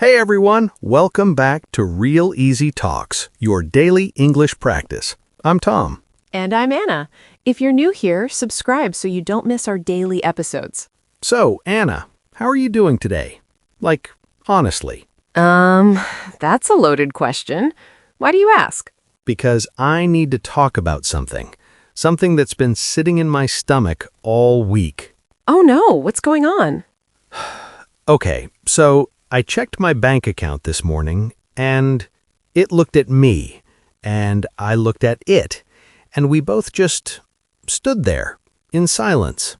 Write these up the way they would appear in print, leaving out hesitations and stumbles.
Hey everyone, welcome back to Real Easy Talks, your daily English practice. I'm Tom. And I'm Anna. If you're new here, subscribe so you don't miss our daily episodes. So, Anna, how are you doing today? Like, honestly. That's a loaded question. Why do you ask? Because I need to talk about something. Something that's been sitting in my stomach all week. Oh no, what's going on? Okay, so I checked my bank account this morning, and it looked at me, and I looked at it, and we both just stood there, in silence.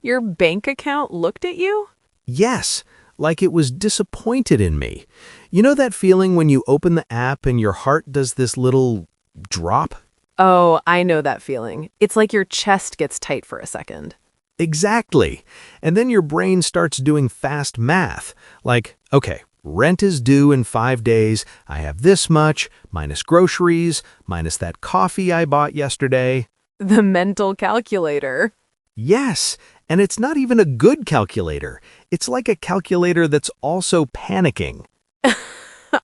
Your bank account looked at you? Yes, like it was disappointed in me. You know that feeling when you open the app and your heart does this little drop? Oh, I know that feeling. It's like your chest gets tight for a second. Exactly. And then your brain starts doing fast math. Like, okay, rent is due in 5 days. I have this much, minus groceries, minus that coffee I bought yesterday. The mental calculator. Yes, and it's not even a good calculator. It's like a calculator that's also panicking.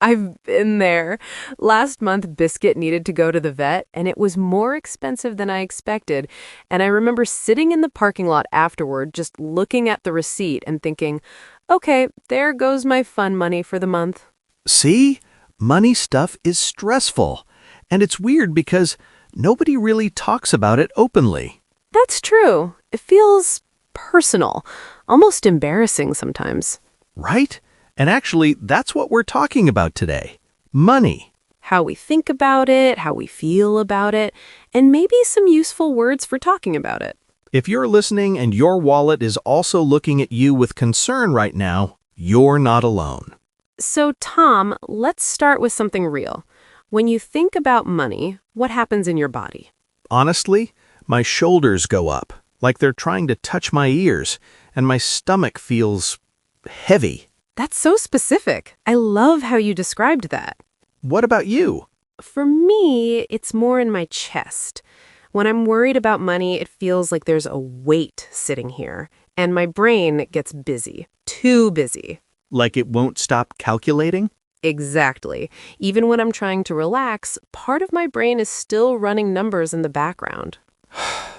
I've been there. Last month, Biscuit needed to go to the vet, and it was more expensive than I expected. And I remember sitting in the parking lot afterward, just looking at the receipt and thinking, okay, there goes my fun money for the month. See? Money stuff is stressful. And it's weird because nobody really talks about it openly. That's true. It feels personal, almost embarrassing sometimes. Right? And actually, that's what we're talking about today. Money. How we think about it, how we feel about it, and maybe some useful words for talking about it. If you're listening and your wallet is also looking at you with concern right now, you're not alone. So, Tom, let's start with something real. When you think about money, what happens in your body? Honestly, my shoulders go up, like they're trying to touch my ears, and my stomach feels heavy. That's so specific. I love how you described that. What about you? For me, it's more in my chest. When I'm worried about money, it feels like there's a weight sitting here, and my brain gets busy, too busy. Like it won't stop calculating? Exactly. Even when I'm trying to relax, part of my brain is still running numbers in the background.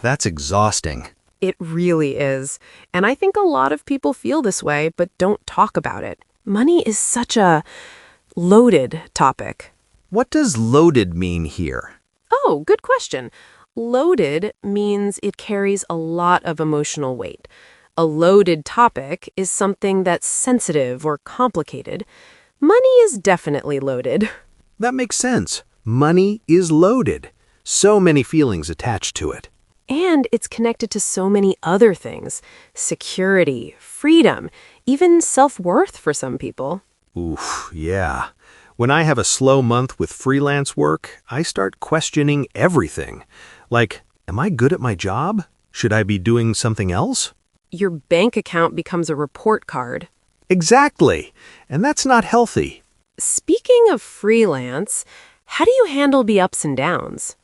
That's exhausting. It really is. And I think a lot of people feel this way, but don't talk about it. Money is such a loaded topic. What does loaded mean here? Oh, good question. Loaded means it carries a lot of emotional weight. A loaded topic is something that's sensitive or complicated. Money is definitely loaded. That makes sense. Money is loaded. So many feelings attached to it. And it's connected to so many other things. Security, freedom, even self-worth for some people. Oof, yeah. When I have a slow month with freelance work, I start questioning everything. Like, am I good at my job? Should I be doing something else? Your bank account becomes a report card. Exactly. And that's not healthy. Speaking of freelance, how do you handle the ups and downs?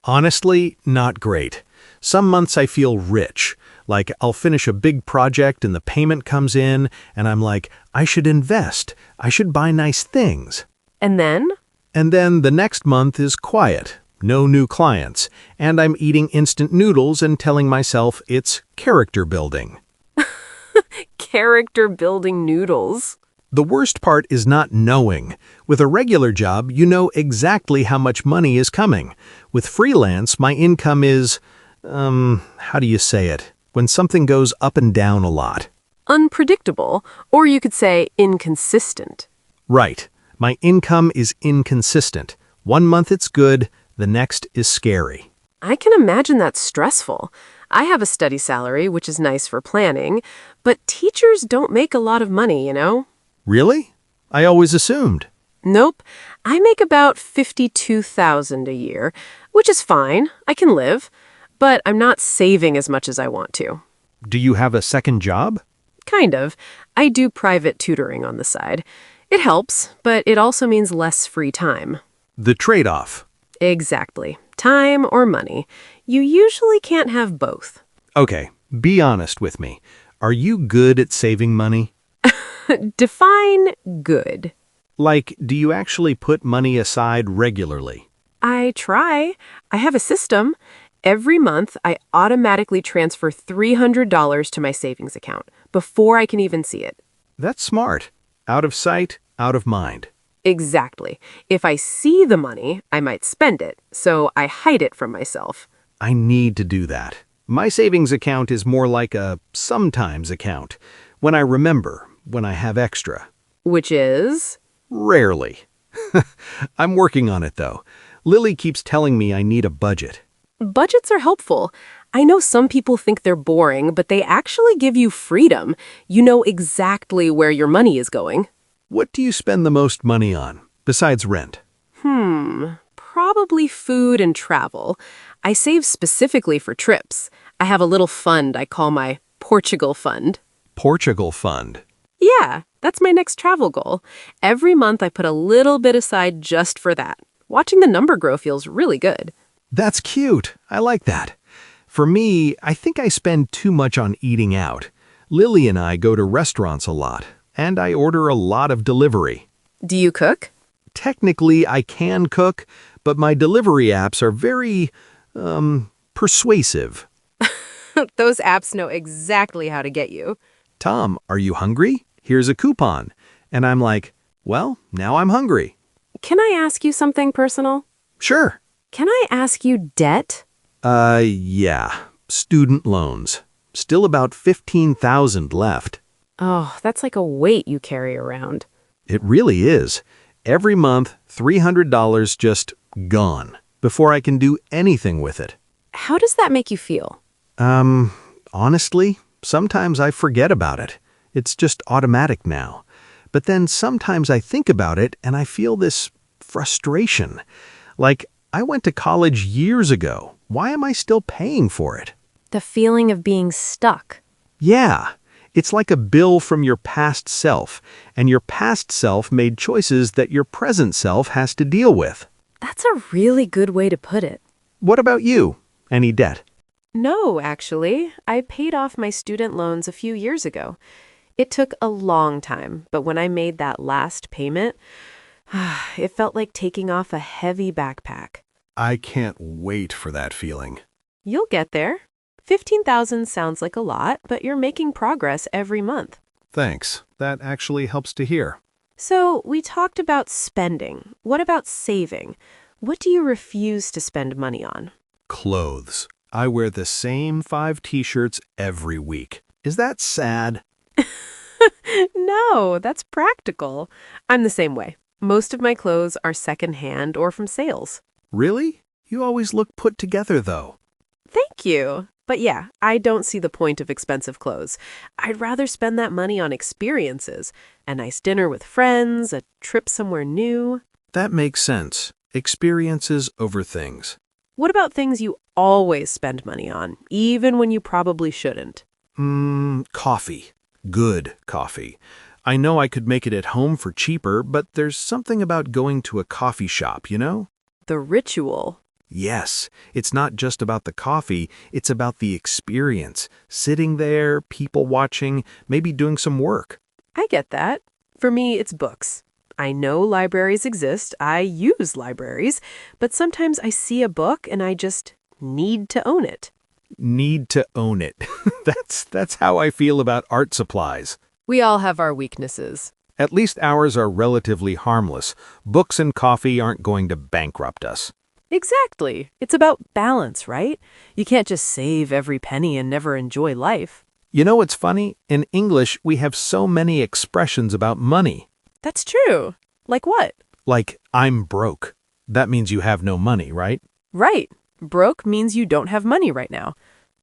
Honestly, not great. Some months I feel rich. Like I'll finish a big project and the payment comes in, and I'm like, I should invest. I should buy nice things. And then? And then the next month is quiet. No new clients. And I'm eating instant noodles and telling myself it's character building. Character building noodles. The worst part is not knowing. With a regular job, you know exactly how much money is coming. With freelance, my income is, how do you say it? When something goes up and down a lot. Unpredictable, or you could say inconsistent. Right. My income is inconsistent. One month it's good, the next is scary. I can imagine that's stressful. I have a study salary, which is nice for planning, but teachers don't make a lot of money, you know? Really? I always assumed. Nope. I make about $52,000 a year, which is fine. I can live, but I'm not saving as much as I want to. Do you have a second job? Kind of. I do private tutoring on the side. It helps, but it also means less free time. The trade-off. Exactly. Time or money. You usually can't have both. Okay, be honest with me. Are you good at saving money? Define good. Like, do you actually put money aside regularly? I try. I have a system. Every month, I automatically transfer $300 to my savings account before I can even see it. That's smart. Out of sight, out of mind. Exactly. If I see the money, I might spend it, so I hide it from myself. I need to do that. My savings account is more like a sometimes account. When I remember, when I have extra. Which is? Rarely. I'm working on it, though. Lily keeps telling me I need a budget. Budgets are helpful. I know some people think they're boring, but they actually give you freedom. You know exactly where your money is going. What do you spend the most money on, besides rent? Probably food and travel. I save specifically for trips. I have a little fund I call my Portugal fund. Portugal Fund. Yeah, that's my next travel goal. Every month I put a little bit aside just for that. Watching the number grow feels really good. That's cute. I like that. For me, I think I spend too much on eating out. Lily and I go to restaurants a lot, and I order a lot of delivery. Do you cook? Technically, I can cook, but my delivery apps are very, persuasive. Those apps know exactly how to get you. Tom, are you hungry? Here's a coupon. And I'm like, well, now I'm hungry. Can I ask you something personal? Sure. Can I ask you debt? Yeah. Student loans. Still about 15,000 left. Oh, that's like a weight you carry around. It really is. Every month, $300 just gone before I can do anything with it. How does that make you feel? Honestly, sometimes I forget about it. It's just automatic now. But then sometimes I think about it and I feel this frustration. Like, I went to college years ago. Why am I still paying for it? The feeling of being stuck. Yeah, it's like a bill from your past self, and your past self made choices that your present self has to deal with. That's a really good way to put it. What about you? Any debt? No, actually. I paid off my student loans a few years ago. It took a long time, but when I made that last payment, it felt like taking off a heavy backpack. I can't wait for that feeling. You'll get there. 15,000 sounds like a lot, but you're making progress every month. Thanks. That actually helps to hear. So, we talked about spending. What about saving? What do you refuse to spend money on? Clothes. I wear the same 5 t-shirts every week. Is that sad? No, that's practical. I'm the same way. Most of my clothes are secondhand or from sales. Really? You always look put together, though. Thank you. But yeah, I don't see the point of expensive clothes. I'd rather spend that money on experiences. A nice dinner with friends, a trip somewhere new. That makes sense. Experiences over things. What about things you always spend money on, even when you probably shouldn't? Coffee. Good coffee. I know I could make it at home for cheaper, but there's something about going to a coffee shop, you know? The ritual. Yes, it's not just about the coffee, it's about the experience. Sitting there, people watching, maybe doing some work. I get that. For me, it's books. I know libraries exist, I use libraries, but sometimes I see a book and I just need to own it. Need to own it. That's how I feel about art supplies. We all have our weaknesses. At least ours are relatively harmless. Books and coffee aren't going to bankrupt us. Exactly. It's about balance, right? You can't just save every penny and never enjoy life. You know what's funny? In English, we have so many expressions about money. That's true. Like what? Like, I'm broke. That means you have no money, right? Right. Broke means you don't have money right now.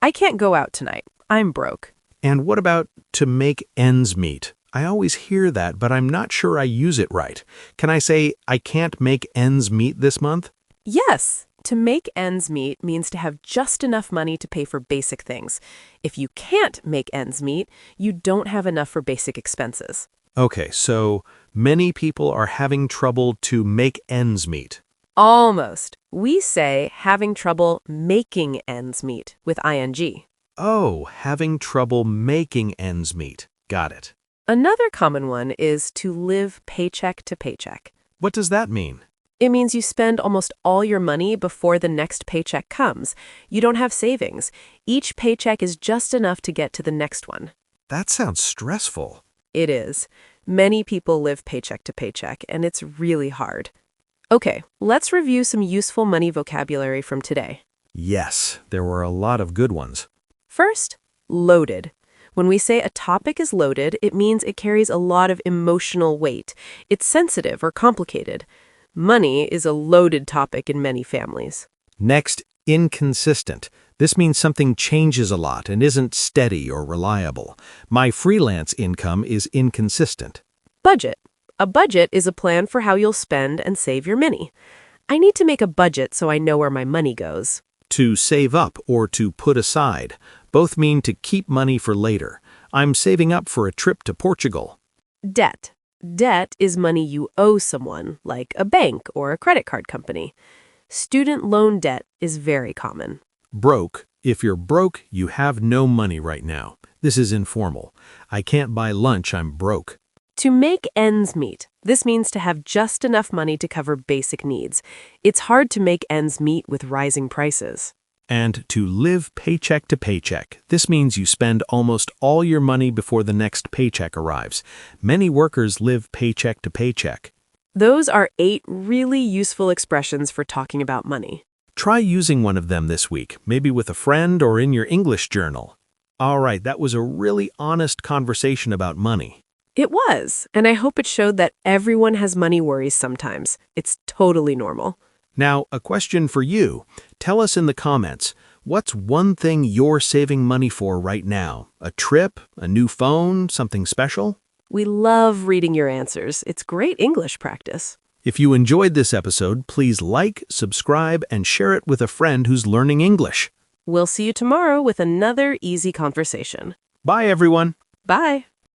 I can't go out tonight. I'm broke. And what about to make ends meet? I always hear that, but I'm not sure I use it right. Can I say, I can't make ends meet this month? Yes. To make ends meet means to have just enough money to pay for basic things. If you can't make ends meet, you don't have enough for basic expenses. Okay, so many people are having trouble to make ends meet. Almost. We say having trouble making ends meet with ing. Oh, having trouble making ends meet. Got it. Another common one is to live paycheck to paycheck. What does that mean? It means you spend almost all your money before the next paycheck comes. You don't have savings. Each paycheck is just enough to get to the next one. That sounds stressful. It is. Many people live paycheck to paycheck, and it's really hard. Okay, let's review some useful money vocabulary from today. Yes, there were a lot of good ones. First, loaded. When we say a topic is loaded, it means it carries a lot of emotional weight. It's sensitive or complicated. Money is a loaded topic in many families. Next, inconsistent. This means something changes a lot and isn't steady or reliable. My freelance income is inconsistent. Budget. A budget is a plan for how you'll spend and save your money. I need to make a budget so I know where my money goes. To save up or to put aside. Both mean to keep money for later. I'm saving up for a trip to Portugal. Debt. Debt is money you owe someone, like a bank or a credit card company. Student loan debt is very common. Broke. If you're broke, you have no money right now. This is informal. I can't buy lunch, I'm broke. To make ends meet. This means to have just enough money to cover basic needs. It's hard to make ends meet with rising prices. And to live paycheck to paycheck. This means you spend almost all your money before the next paycheck arrives. Many workers live paycheck to paycheck. Those are 8 really useful expressions for talking about money. Try using one of them this week, maybe with a friend or in your English journal. All right, that was a really honest conversation about money. It was, and I hope it showed that everyone has money worries sometimes. It's totally normal. Now, a question for you. Tell us in the comments, what's one thing you're saving money for right now? A trip? A new phone? Something special? We love reading your answers. It's great English practice. If you enjoyed this episode, please like, subscribe, and share it with a friend who's learning English. We'll see you tomorrow with another easy conversation. Bye, everyone. Bye.